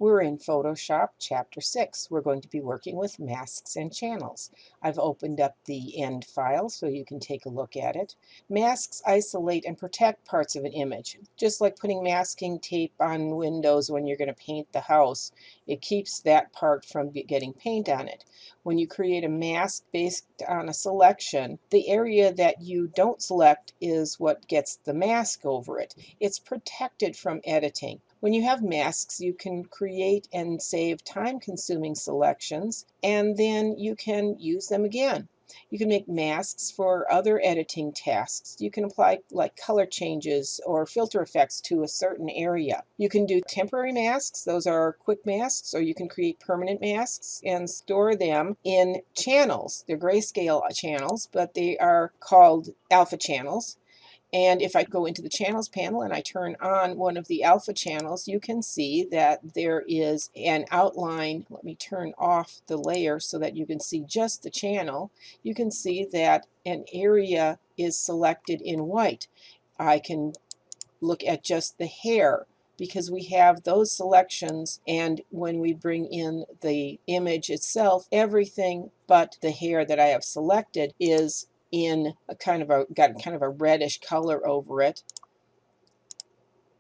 We're in Photoshop Chapter 6. We're going to be working with masks and channels. I've opened up the end file so you can take a look at it. Masks isolate and protect parts of an image, just like putting masking tape on windows when you're going to paint the house. It keeps that part from getting paint on it. When you create a mask based on a selection, the area that you don't select is what gets the mask over it. It's protected from editing. When you have masks, you can create and save time-consuming selections, and then you can use them again. You can make masks for other editing tasks. You can apply like color changes or filter effects to a certain area. You can do temporary masks. Those are quick masks, or you can create permanent masks and store them in channels. They're grayscale channels, but they are called alpha channels. And if I go into the channels panel and I turn on one of the alpha channels, you can see that there is an outline. Let me turn off the layer so that you can see just the channel. You can see that an area is selected in white. I can look at just the hair because we have those selections, and when we bring in the image itself, everything but the hair that I have selected is in a got kind of a reddish color over it.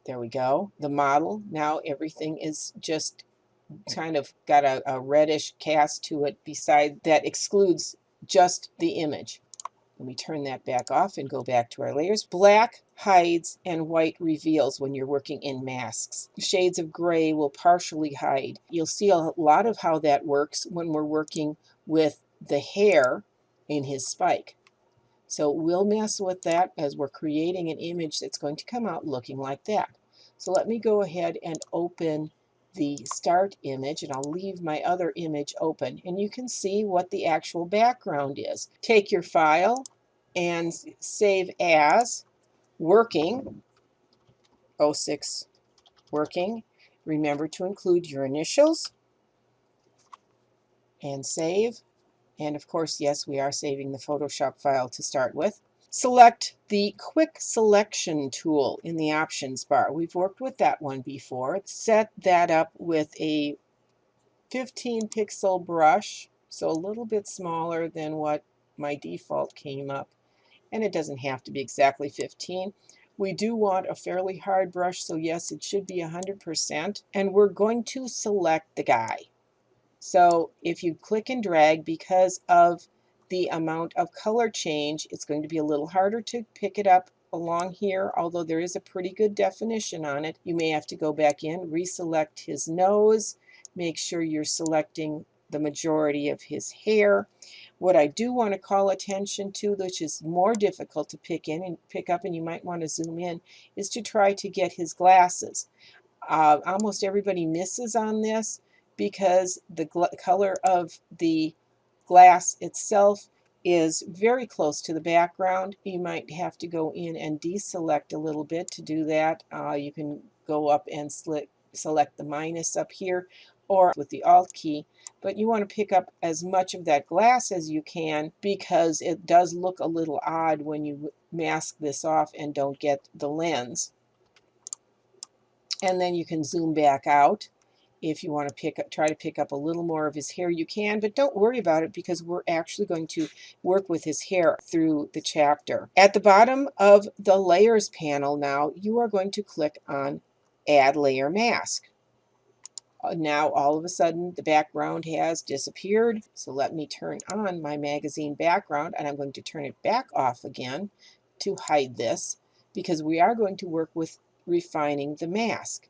There we go. The model, now everything is just kind of got a reddish cast to it. Beside that excludes just the image. Let me turn that back off and go back to our layers. Black hides and white reveals when you're working in masks. Shades of gray will partially hide. You'll see a lot of how that works when we're working with the hair in his spike. So we'll mess with that as we're creating an image that's going to come out looking like that. So let me go ahead and open the start image, and I'll leave my other image open, and you can see what the actual background is. Take your file and save as working, 06 working. Remember to include your initials and save. And of course, yes, we are saving the Photoshop file to start with. Select the Quick Selection tool in the options bar. We've worked with that one before. Set that up with a 15 pixel brush, so a little bit smaller than what my default came up. And it doesn't have to be exactly 15. We do want a fairly hard brush, so yes, it should be 100%. And we're going to select the guy. So if you click and drag, because of the amount of color change, it's going to be a little harder to pick it up along here, although there is a pretty good definition on it. You may have to go back in, reselect his nose, make sure you're selecting the majority of his hair. What I do want to call attention to, which is more difficult to pick up, and you might want to zoom in, is to try to get his glasses. Almost everybody misses on this because the color of the glass itself is very close to the background. You might have to go in and deselect a little bit to do that. You can go up and select the minus up here or with the Alt key, but you want to pick up as much of that glass as you can because it does look a little odd when you mask this off and don't get the lens. And then you can zoom back out. If you want to try to pick up a little more of his hair, you can, but don't worry about it because we're actually going to work with his hair through the chapter. At the bottom of the Layers panel now, you are going to click on Add Layer Mask. Now all of a sudden the background has disappeared, so let me turn on my magazine background, and I'm going to turn it back off again to hide this because we are going to work with refining the mask.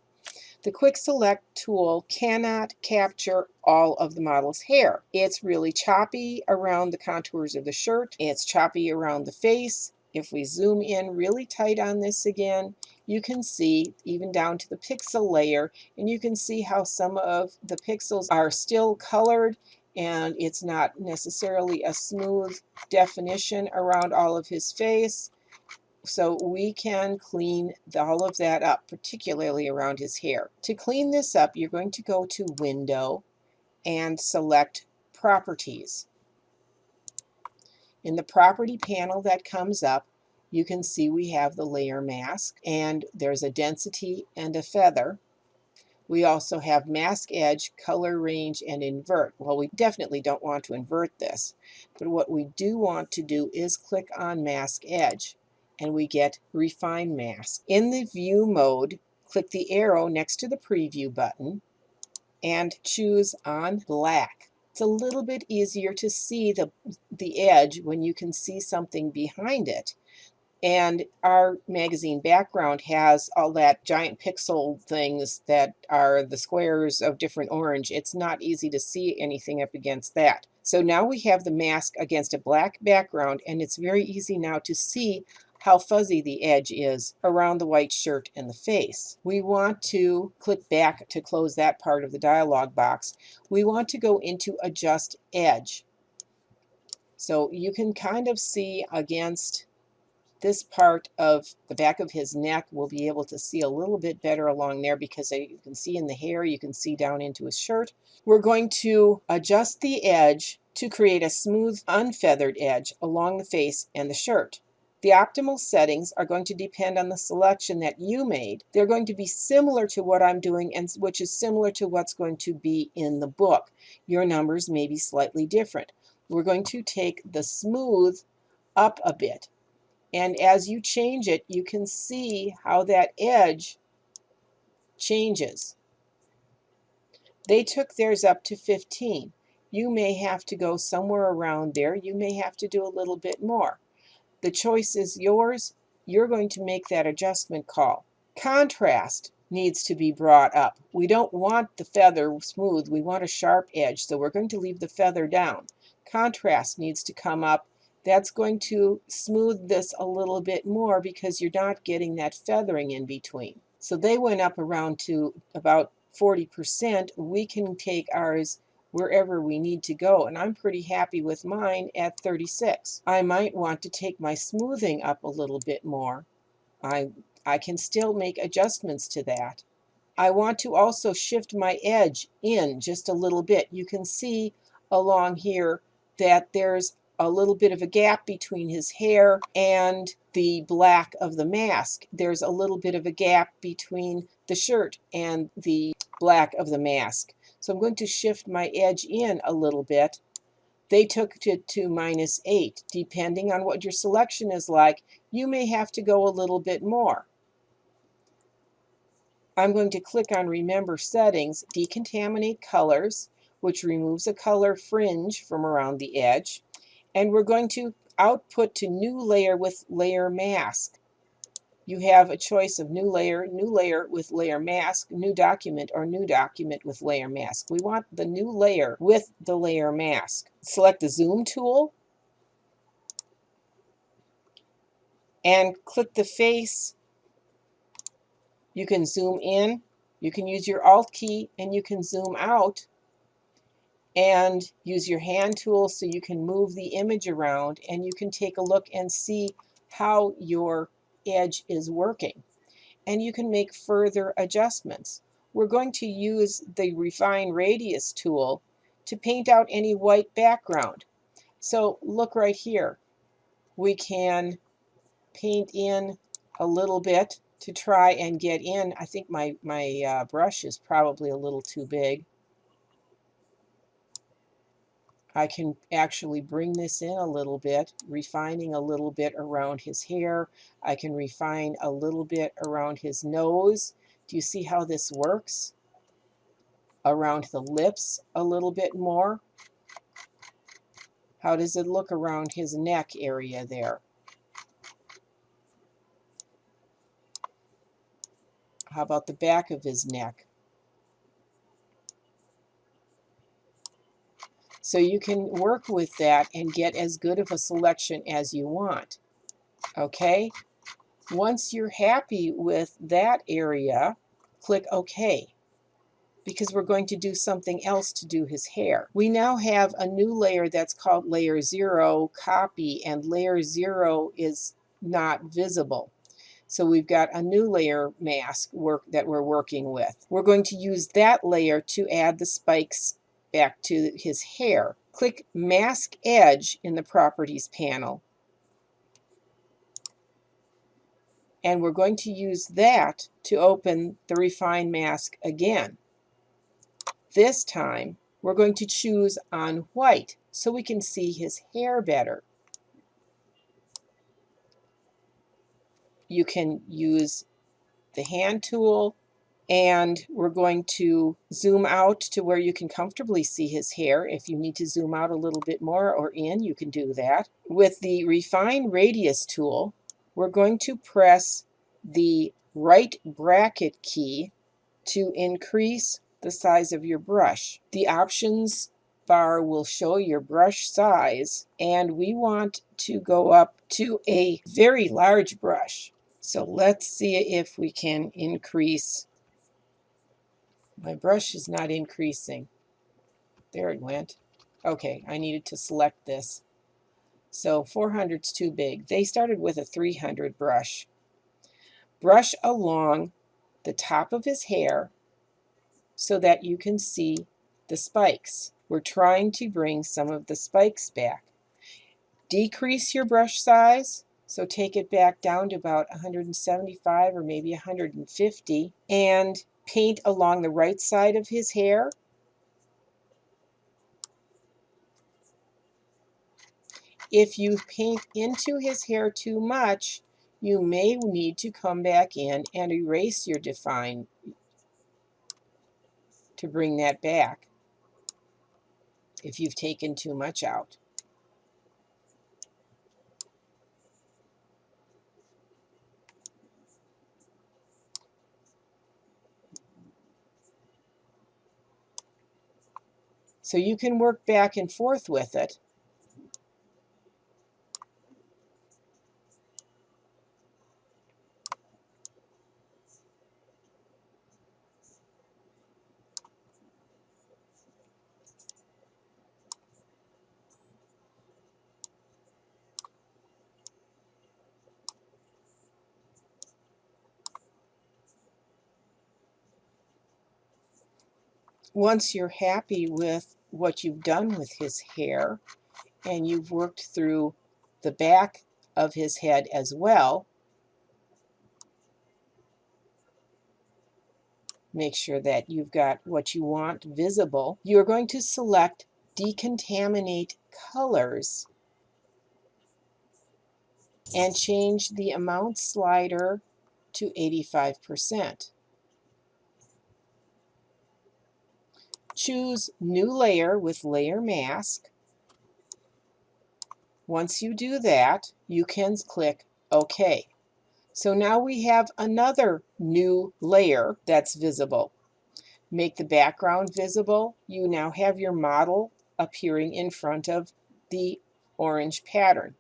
The Quick Select tool cannot capture all of the model's hair. It's really choppy around the contours of the shirt. It's choppy around the face. If we zoom in really tight on this again, you can see even down to the pixel layer, and you can see how some of the pixels are still colored, and it's not necessarily a smooth definition around all of his face. So we can clean all of that up, particularly around his hair. To clean this up, you're going to go to Window and select Properties. In the Property panel that comes up, you can see we have the layer mask, and there's a density and a feather. We also have mask edge, color range, and invert. Well, we definitely don't want to invert this, but what we do want to do is click on mask edge, and we get refine mask. In the view mode, click the arrow next to the preview button and choose on black. It's a little bit easier to see the edge when you can see something behind it. And our magazine background has all that giant pixel things that are the squares of different orange. It's not easy to see anything up against that. So now we have the mask against a black background, and it's very easy now to see how fuzzy the edge is around the white shirt and the face. We want to click back to close that part of the dialog box. We want to go into Adjust Edge. So you can kind of see against this part of the back of his neck. We'll be able to see a little bit better along there because you can see in the hair, you can see down into his shirt. We're going to adjust the edge to create a smooth, unfeathered edge along the face and the shirt. The optimal settings are going to depend on the selection that you made. They're going to be similar to what I'm doing, and which is similar to what's going to be in the book. Your numbers may be slightly different. We're going to take the smooth up a bit. And as you change it, you can see how that edge changes. They took theirs up to 15. You may have to go somewhere around there. You may have to do a little bit more. The choice is yours. You're going to make that adjustment call. Contrast needs to be brought up. We don't want the feather smooth. We want a sharp edge, so we're going to leave the feather down. Contrast needs to come up. That's going to smooth this a little bit more because you're not getting that feathering in between. So they went up around to about 40%. We can take ours wherever we need to go, and I'm pretty happy with mine at 36. I might want to take my smoothing up a little bit more. I can still make adjustments to that. I want to also shift my edge in just a little bit. You can see along here that there's a little bit of a gap between his hair and the black of the mask. There's a little bit of a gap between the shirt and the black of the mask. So I'm going to shift my edge in a little bit. They took it to -8. Depending on what your selection is like, you may have to go a little bit more. I'm going to click on Remember Settings, Decontaminate Colors, which removes a color fringe from around the edge. And we're going to output to New Layer with Layer Mask. You have a choice of New Layer with Layer Mask, New Document, or New Document with Layer Mask. We want the new layer with the layer mask. Select the Zoom tool and click the face. You can zoom in, you can use your Alt key, and you can zoom out and use your hand tool so you can move the image around, and you can take a look and see how your edge is working. And you can make further adjustments. We're going to use the Refine Radius tool to paint out any white background. So look right here. We can paint in a little bit to try and get in. I think my brush is probably a little too big. I can actually bring this in a little bit, refining a little bit around his hair. I can refine a little bit around his nose. Do you see how this works? Around the lips a little bit more. How does it look around his neck area there? How about the back of his neck? So you can work with that and get as good of a selection as you want. Okay? Once you're happy with that area, click OK, because we're going to do something else to do his hair. We now have a new layer that's called Layer 0, Copy, and Layer 0 is not visible. So we've got a new layer mask that we're working with. We're going to use that layer to add the spikes back to his hair. Click Mask Edge in the Properties panel. And we're going to use that to open the Refine Mask again. This time, we're going to choose on white so we can see his hair better. You can use the hand tool, and we're going to zoom out to where you can comfortably see his hair. If you need to zoom out a little bit more or in, you can do that. With the Refine Radius tool, we're going to press the right bracket key to increase the size of your brush. The options bar will show your brush size, and we want to go up to a very large brush. So let's see if we can increase. My brush is not increasing. There it went. Okay, I needed to select this. So 400 is too big. They started with a 300 brush. Brush along the top of his hair so that you can see the spikes. We're trying to bring some of the spikes back. Decrease your brush size, so take it back down to about 175 or maybe 150, and paint along the right side of his hair. If you paint into his hair too much, you may need to come back in and erase your define to bring that back if you've taken too much out. So you can work back and forth with it. Once you're happy with what you've done with his hair, and you've worked through the back of his head as well, make sure that you've got what you want visible. You're going to select Decontaminate Colors and change the amount slider to 85%. Choose New Layer with Layer Mask. Once you do that, you can click OK. So now we have another new layer that's visible. Make the background visible. You now have your model appearing in front of the orange pattern.